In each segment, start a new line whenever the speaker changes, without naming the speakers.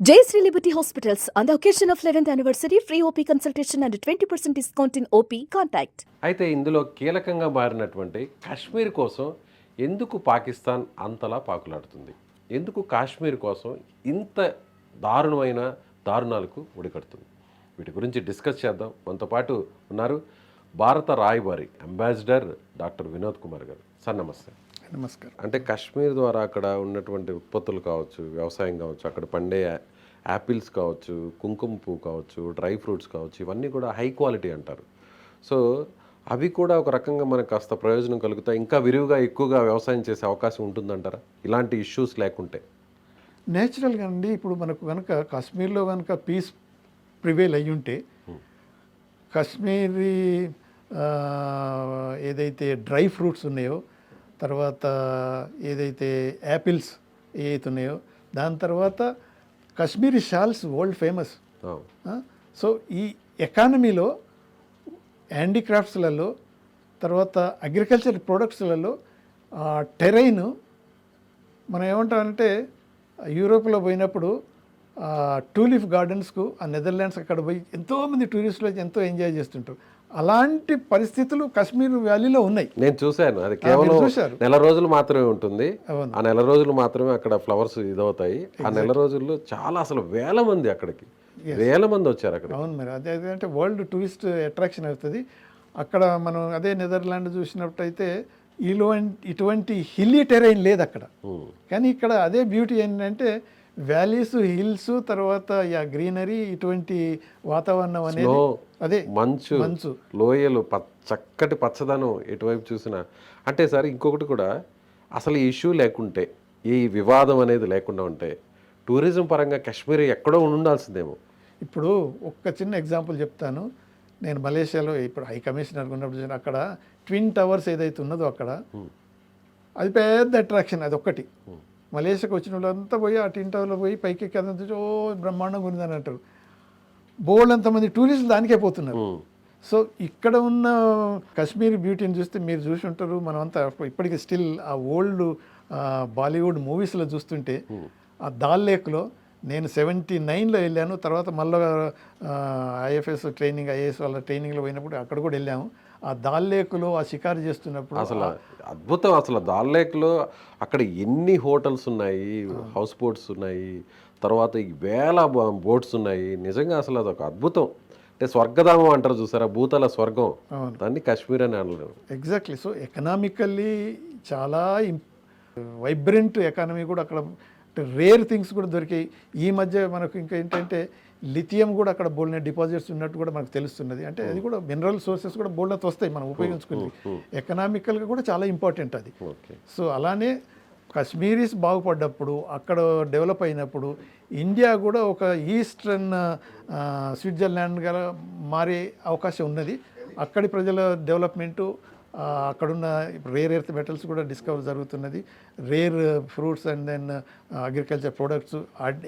Jayashree Liberty Hospitals, on the occasion of 11th anniversary, free OP consultation and 20% discount in OP. Contact.
అయితే ఇందులో కీలకంగా మారినటువంటి కాశ్మీర్ కోసం ఎందుకు పాకిస్తాన్ అంతలా పాకులాడుతుంది, ఎందుకు కాశ్మీర్ కోసం ఇంత దారుణమైన దారుణాలకు ఒడికడుతుంది, వీటి గురించి డిస్కస్ చేద్దాం. మనతో పాటు ఉన్నారు భారత రాయబారి అంబాసిడర్ డాక్టర్ వినోద్ కుమార్ గారు. సార్ నమస్తే.
నమస్కారం.
అంటే కాశ్మీర్ ద్వారా అక్కడ ఉన్నటువంటి ఉత్పత్తులు కావచ్చు, వ్యవసాయం కావచ్చు, అక్కడ పండే యాపిల్స్ కావచ్చు, కుంకుమ పువ్వు కావచ్చు, డ్రై ఫ్రూట్స్ కావచ్చు, ఇవన్నీ కూడా హై క్వాలిటీ అంటారు. సో అవి కూడా ఒక రకంగా మనకు కాస్త ప్రయోజనం కలుగుతాయి, ఇంకా విరివిగా ఎక్కువగా వ్యవసాయం చేసే అవకాశం ఉంటుందంటారా ఇలాంటి ఇష్యూస్ లేకుంటే?
నేచురల్గా అండి, ఇప్పుడు మనకు కనుక కాశ్మీర్లో కనుక పీస్ ప్రివేల్ అయ్యి ఉంటే కాశ్మీరీ ఏదైతే డ్రై ఫ్రూట్స్ ఉన్నాయో, తర్వాత ఏదైతే యాపిల్స్ ఏవైతే ఉన్నాయో, దాని తర్వాత Kashmiri shawls world famous. So ఈ ఎకానమీలో హ్యాండీక్రాఫ్ట్స్లలో, తర్వాత అగ్రికల్చర్ ప్రొడక్ట్స్లలో టెరైన్ మనం ఏమంటామంటే, యూరోప్లో పోయినప్పుడు టూలిప్ గార్డెన్స్కు ఆ నెదర్లాండ్స్ అక్కడ పోయి ఎంతోమంది టూరిస్టులు ఎంతో ఎంజాయ్ చేస్తుంటారు. అలాంటి పరిస్థితులు కాశ్మీర్ వ్యాలీలో ఉన్నాయి.
నేను చూశాను. అది కేవలం నెల రోజులు మాత్రమే ఉంటుంది. ఆ నెల రోజులు మాత్రమే అక్కడ ఫ్లవర్స్ ఇదవుతాయి. ఆ నెల రోజుల్లో చాలా అసలు వేల మంది అక్కడికి వేల మంది వచ్చారు అక్కడ.
అవును, మరి అదే అంటే వరల్డ్ టూరిస్ట్ అట్రాక్షన్ అవుతుంది అక్కడ. మనం అదే నెదర్లాండ్ చూసినట్టయితే ఇటువంటి హిల్లీ టెరైన్ లేదు అక్కడ. కానీ ఇక్కడ అదే బ్యూటీ ఏంటంటే వ్యాలీస్, హిల్స్, తర్వాత గ్రీనరీ, ఇటువంటి వాతావరణం అనేది, అదే
మంచు లోయలు, చక్కటి పచ్చదనం ఎటువైపు చూసినా. అంటే సార్ ఇంకొకటి కూడా, అసలు ఈ ఇష్యూ లేకుంటే, ఈ వివాదం అనేది లేకుండా ఉంటే టూరిజం పరంగా కాశ్మీర్ ఎక్కడో ఉండాల్సిందేమో.
ఇప్పుడు ఒక్క చిన్న ఎగ్జాంపుల్ చెప్తాను. నేను మలేషియాలో ఇప్పుడు హై కమిషనర్ ఉన్నప్పుడు అక్కడ ట్విన్ టవర్స్ ఏదైతే ఉన్నదో అక్కడ అది పెద్ద అట్రాక్షన్. అది ఒక్కటి. మలేషియాకి వచ్చిన వాళ్ళంతా పోయి ఆ ట్విన్ టవర్లో పోయి పైకి ఎక్కి ఓ బ్రహ్మాండంగా ఉందని అంటారు. బోల్డ్ అంతమంది టూరిస్టులు దానికే పోతున్నారు. సో ఇక్కడ ఉన్న కాశ్మీర్ బ్యూటీని చూస్తే మీరు చూసి ఉంటారు. మనమంతా ఇప్పటికీ స్టిల్ ఆ ఓల్డ్ బాలీవుడ్ మూవీస్లో చూస్తుంటే, ఆ దాల్ లేక్లో నేను 79లో వెళ్ళాను. తర్వాత మళ్ళీ ఐఎఫ్ఎస్ ట్రైనింగ్, ఐఏఎస్ వాళ్ళ ట్రైనింగ్లో పోయినప్పుడు అక్కడ కూడా వెళ్ళాము. ఆ దాల్ లేక్లో ఆ షికారు చేస్తున్నప్పుడు
అసలు అద్భుతం. అసలు దాల్ లేక్లో అక్కడ ఎన్ని హోటల్స్ ఉన్నాయి, హౌస్ బోట్స్ ఉన్నాయి, తర్వాత వేల బోట్స్ ఉన్నాయి. నిజంగా అసలు అదొక అద్భుతం. అంటే స్వర్గధామం అంటారు చూసారా, భూతల స్వర్గం, దాన్ని కాశ్మీర్ అని అనలేదు.
ఎగ్జాక్ట్లీ. సో ఎకనామికల్లీ చాలా వైబ్రెంట్ ఎకానమీ కూడా అక్కడ. రేర్ థింగ్స్ కూడా దొరికాయి. ఈ మధ్య మనకు ఇంకా ఏంటంటే లిథియం కూడా అక్కడ బోల్డ్ డిపాజిట్స్ ఉన్నట్టు కూడా మనకు తెలుస్తున్నది. అంటే అది కూడా మినరల్ సోర్సెస్ కూడా బోల్డ్ వస్తాయి మనం ఉపయోగించుకుని. ఎకనామికల్గా కూడా చాలా ఇంపార్టెంట్ అది. సో అలానే కాశ్మీరీస్ బాగుపడ్డప్పుడు, అక్కడ డెవలప్ అయినప్పుడు, ఇండియా కూడా ఒక ఈస్టర్న్ స్విట్జర్లాండ్గా మారే అవకాశం ఉన్నది. అక్కడి ప్రజల డెవలప్మెంటు, అక్కడున్న రేర్ ఎర్త్ మెటల్స్ కూడా డిస్కవర్ జరుగుతున్నది. Rare fruits and then agriculture products,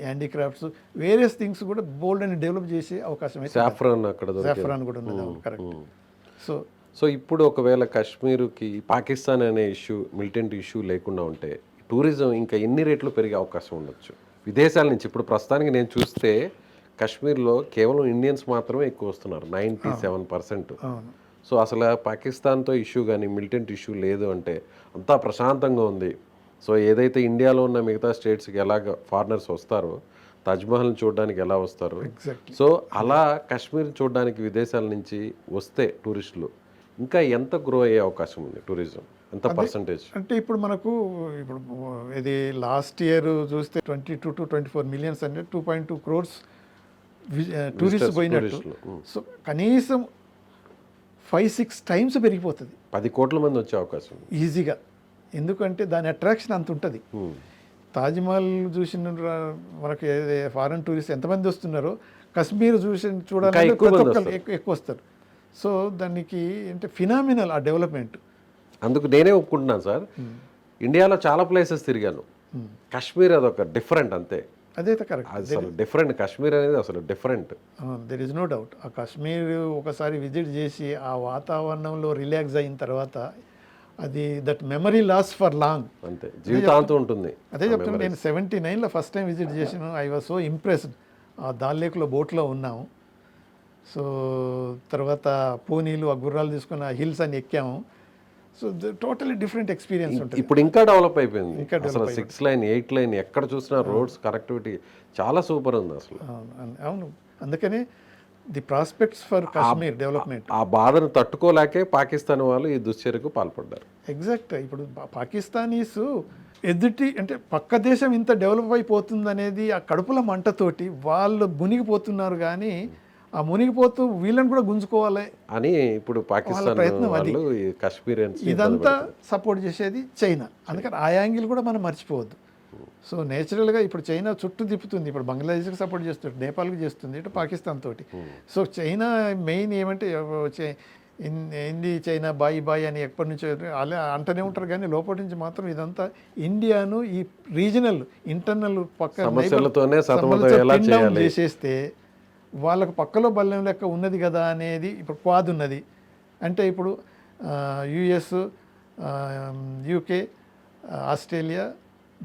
handicrafts, various things కూడా బోల్డ్ అని డెవలప్ చేసే అవకాశం అయితే. సాఫ్రాన్ కూడా ఉన్నది. కరెక్ట్.
సో ఇప్పుడు ఒకవేళ కాశ్మీర్కి పాకిస్తాన్ అనే ఇష్యూ, మిలిటెంట్ ఇష్యూ లేకుండా ఉంటే టూరిజం ఇంకా ఎన్ని రేట్లు పెరిగే అవకాశం ఉండొచ్చు విదేశాల నుంచి? ఇప్పుడు ప్రస్తుతానికి నేను చూస్తే కాశ్మీర్లో కేవలం ఇండియన్స్ మాత్రమే ఎక్కువ వస్తున్నారు, 97%. సో అసలు పాకిస్తాన్తో ఇష్యూ కానీ మిలిటెంట్ ఇష్యూ లేదు అంటే అంతా ప్రశాంతంగా ఉంది. సో ఏదైతే ఇండియాలో ఉన్న మిగతా స్టేట్స్కి ఎలాగ ఫారినర్స్ వస్తారో, తాజ్మహల్ని చూడడానికి ఎలా వస్తారు, సో అలా కాశ్మీర్ చూడడానికి విదేశాల నుంచి వస్తే టూరిస్టులు ఇంకా ఎంత గ్రో అయ్యే అవకాశం ఉంది టూరిజం? ఎంత పర్సంటేజ్?
అంటే ఇప్పుడు మనకు ఇప్పుడు ఇది లాస్ట్ ఇయర్ చూస్తే 22 to 24 మిలియన్స్ అంటే 2.2 crores టూరిస్ట్ పోయినట్టు. సో కనీసం 5-6 times పెరిగిపోతుంది.
10 కోట్ల మంది వచ్చే అవకాశం
ఈజీగా. ఎందుకంటే దాని అట్రాక్షన్ అంత ఉంటుంది. తాజ్మహల్ చూసిన మనకి ఫారెన్ టూరిస్ట్ ఎంతమంది వస్తున్నారో, కాశ్మీర్ చూడాలంటే ప్రతి ఒక్కరు ఎక్కువ వస్తారు. సో దానికి అంటే ఫినామినల్ ఆ డెవలప్మెంట్.
అందుకు నేనే ఒప్పుకుంటున్నాను సార్. ఇండియాలో చాలా ప్లేసెస్ తిరిగాను, కాశ్మీర్ అదొక డిఫరెంట్ అంతే.
అదైతే కరెక్ట్.
అసలు డిఫరెంట్. కాశ్మీర్ అనేది అసలు different.
There is no doubt. ఆ కాశ్మీర్ ఒకసారి విజిట్ చేసి ఆ వాతావరణంలో రిలాక్స్ అయిన తర్వాత అది that memory loss for long.
అంతే, జీవితాంతం ఉంటుంది.
అదే చెప్తున్నాను, నేను 79లో ఫస్ట్ టైం విజిట్ చేసాను. I was so impressed. ఆ దాల్ లేక్లో బోట్లో ఉన్నాము. సో తర్వాత పూనీలు, ఆ గుర్రాలు తీసుకుని ఆ హిల్స్ అని ఎక్కాము. సో టోటలీ డిఫరెంట్ ఎక్స్పీరియన్స్ ఉంటుంది.
ఇప్పుడు ఇంకా డెవలప్ అయిపోయింది.
ఇంకా
అసలు 6 లైన్ 8 లైన్ ఎక్కడ చూసినా రోడ్స్ కనెక్టివిటీ చాలా సూపర్ ఉంది అసలు.
అవును, అందుకనే the prospects for Kashmir development.
ఆ బాధను తట్టుకోలేకే పాకిస్తాన్ వాళ్ళు ఈ దుశ్చర్యకు పాల్పడ్డారు.
ఎగ్జాక్ట్. ఇప్పుడు పాకిస్తానీస్ ఎదుటి అంటే పక్క దేశం ఇంత డెవలప్ అయిపోతుంది అనేది ఆ కడుపుల మంటతోటి వాళ్ళు మునిగిపోతున్నారు. కానీ ఆ మునిగిపోతూ వీళ్ళని కూడా గుంజుకోవాలి
అని ఇప్పుడు పాకిస్తాన్
ప్రయత్నం అది.
వాళ్ళు ఈ కాశ్మీరియన్స్
ఇదంతా సపోర్ట్ చేసేది చైనా. అందుకని ఆ యాంగిల్ కూడా మనం మర్చిపోవద్దు. సో నేచురల్గా ఇప్పుడు చైనా చుట్టూ తిప్పుతుంది. ఇప్పుడు బంగ్లాదేశ్కి సపోర్ట్ చేస్తుంది, నేపాల్కి చేస్తుంది, ఇటు పాకిస్తాన్ తోటి. సో చైనా మెయిన్ ఏమంటే హిందీ చైనా బాయ్ బాయ్ అని ఎప్పటి నుంచో అలా అంటూనే ఉంటారు. కానీ లోపల నుంచి మాత్రం ఇదంతా ఇండియాను ఈ రీజనల్ ఇంటర్నల్ పక్క
సమస్యలతోనే సతమతమయ్యేలా చేయాలి.
చేసేస్తే వాళ్ళకు పక్కలో బల్లెం లెక్క ఉన్నది కదా అనేది ఇప్పుడు క్వాద్ ఉన్నది. అంటే ఇప్పుడు యుఎస్, యూకే, ఆస్ట్రేలియా,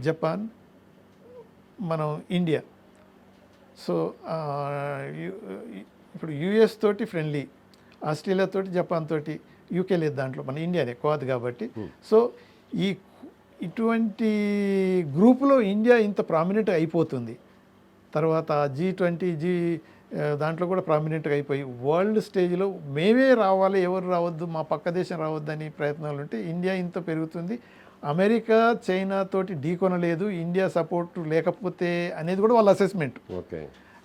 జపాన్, మనం ఇండియా. సో ఇప్పుడు యుఎస్ తోటి ఫ్రెండ్లీ, ఆస్ట్రేలియా తోటి, జపాన్ తోటి, యూకే లేదు దాంట్లో, మన ఇండియానే క్వాద్ కాబట్టి. సో ఇటువంటి గ్రూపులో ఇండియా ఇంత ప్రామినెంట్ అయిపోతుంది. తర్వాత G20 దాంట్లో కూడా ప్రామినెంట్గా అయిపోయి వరల్డ్ స్టేజ్లో మేమే రావాలి, ఎవరు రావద్దు, మా పక్క దేశం రావద్దు అని ప్రయత్నాలు ఉంటే ఇండియా ఇంత పెరుగుతుంది. అమెరికా చైనా తోటి ఢీకొనలేదు, ఇండియా సపోర్ట్ లేకపోతే అనేది కూడా వాళ్ళ అసెస్మెంట్.
ఓకే,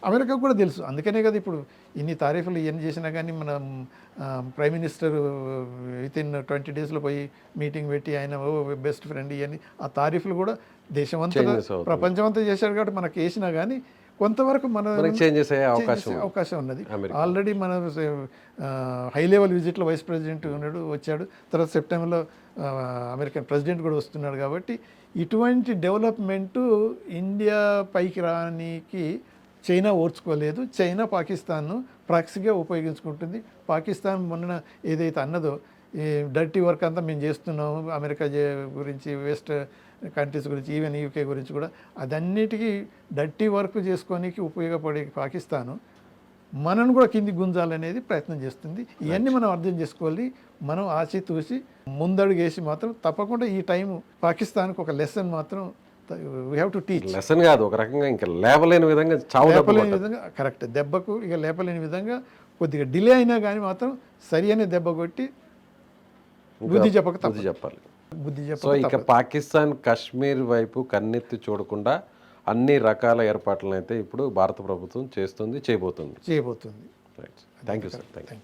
అమెరికాకు కూడా తెలుసు. అందుకనే కదా ఇప్పుడు ఇన్ని తారీఫులు ఇవన్నీ చేసినా కానీ మన ప్రైమ్ మినిస్టర్ వితిన్ 20 డేస్లో పోయి మీటింగ్ పెట్టి ఆయన బెస్ట్ ఫ్రెండ్ ఇవన్నీ ఆ తారీఫులు కూడా దేశమంతా ప్రపంచమంతా చేశాడు. కాబట్టి మనకు వేసినా కానీ కొంతవరకు మన
చేంజ్ చేసే
అవకాశం ఉన్నది. ఆల్రెడీ మన హై లెవెల్ విజిట్లో వైస్ ప్రెసిడెంట్ వచ్చాడు. తర్వాత సెప్టెంబర్లో అమెరికన్ ప్రెసిడెంట్ కూడా వస్తున్నాడు. కాబట్టి ఇటువంటి డెవలప్మెంటు ఇండియా పైకి రానికి చైనా ఓర్చుకోలేదు. చైనా పాకిస్తాన్ను ప్రాక్సీగా ఉపయోగించుకుంటుంది. పాకిస్తాన్ మొన్న ఏదైతే అన్నదో ఈ డర్టీ వర్క్ అంతా మేము చేస్తున్నాము అమెరికా గురించి, వెస్ట్ కంట్రీస్ గురించి, ఈవెన్ యూకే గురించి కూడా, అదన్నిటికీ డర్టీ వర్క్ చేసుకోనికి ఉపయోగపడే పాకిస్తాను మనను కూడా కింది గుంజాలనేది ప్రయత్నం చేస్తుంది. ఇవన్నీ మనం అర్థం చేసుకోవాలి. మనం ఆచితూసి ముందడుగు వేసి మాత్రం తప్పకుండా ఈ టైం పాకిస్తాన్కి ఒక లెసన్ మాత్రం we have to teach.
Lesson కాదు, ఒక రకంగా ఇంకా లేపలేని విధంగా,
లేపలేని విధంగా, కరెక్ట్, దెబ్బకు ఇక లేపలేని విధంగా కొద్దిగా డిలే అయినా కానీ మాత్రం సరి అనే దెబ్బ కొట్టి బుద్ధి చెప్పాలి.
సో ఇక పాకిస్తాన్ కాశ్మీర్ వైపు కన్నెత్తి చూడకుండా అన్ని రకాల ఏర్పాట్లను అయితే ఇప్పుడు భారత ప్రభుత్వం చేయబోతుంది.
Right.
Thank you sir. Thank you.